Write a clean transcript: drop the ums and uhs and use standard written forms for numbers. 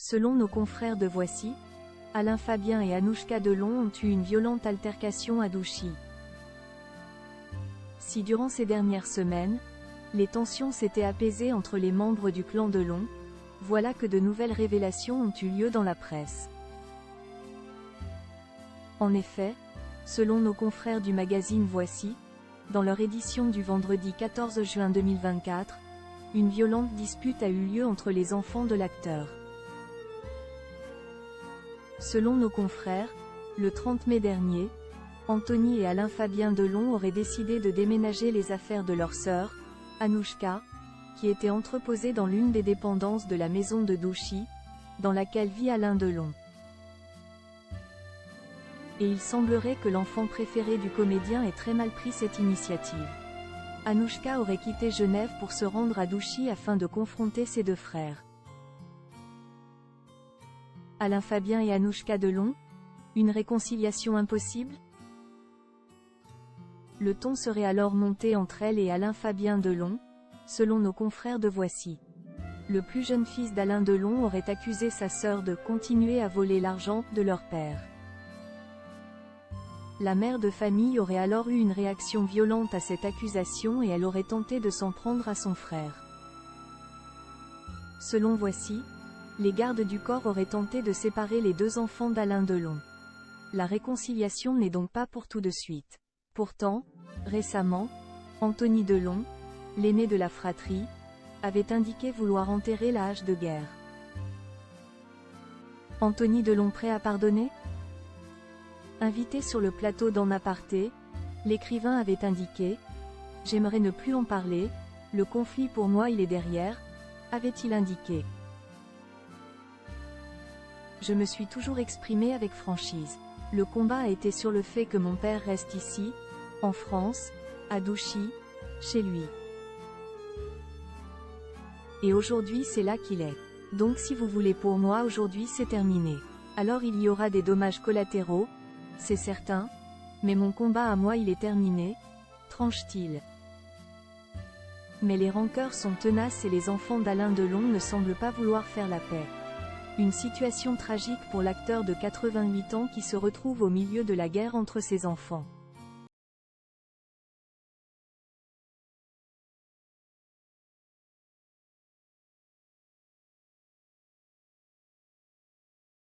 Selon nos confrères de Voici, Alain Fabien et Anouchka Delon ont eu une violente altercation à Douchy. Si durant ces dernières semaines, les tensions s'étaient apaisées entre les membres du clan Delon, voilà que de nouvelles révélations ont eu lieu dans la presse. En effet, selon nos confrères du magazine Voici, dans leur édition du vendredi 14 juin 2024, une violente dispute a eu lieu entre les enfants de l'acteur. Selon nos confrères, le 30 mai dernier, Anthony et Alain Fabien Delon auraient décidé de déménager les affaires de leur sœur, Anouchka, qui était entreposée dans l'une des dépendances de la maison de Douchy, dans laquelle vit Alain Delon. Et il semblerait que l'enfant préféré du comédien ait très mal pris cette initiative. Anouchka aurait quitté Genève pour se rendre à Douchy afin de confronter ses deux frères. Alain Fabien et Anouchka Delon, une réconciliation impossible? Le ton serait alors monté entre elle et Alain Fabien Delon, selon nos confrères de Voici. Le plus jeune fils d'Alain Delon aurait accusé sa sœur de continuer à voler l'argent de leur père. La mère de famille aurait alors eu une réaction violente à cette accusation et elle aurait tenté de s'en prendre à son frère. Selon Voici, les gardes du corps auraient tenté de séparer les deux enfants d'Alain Delon. La réconciliation n'est donc pas pour tout de suite. Pourtant, récemment, Anthony Delon, l'aîné de la fratrie, avait indiqué vouloir enterrer la hache de guerre. Anthony Delon prêt à pardonner? Invité sur le plateau d'En Aparté, l'écrivain avait indiqué « J'aimerais ne plus en parler, le conflit pour moi il est derrière », avait-il indiqué. Je me suis toujours exprimé avec franchise. Le combat a été sur le fait que mon père reste ici, en France, à Douchy, chez lui. Et aujourd'hui c'est là qu'il est. Donc si vous voulez pour moi aujourd'hui c'est terminé. Alors il y aura des dommages collatéraux, c'est certain, mais mon combat à moi il est terminé, tranche-t-il. Mais les rancœurs sont tenaces et les enfants d'Alain Delon ne semblent pas vouloir faire la paix. Une situation tragique pour l'acteur de 88 ans qui se retrouve au milieu de la guerre entre ses enfants.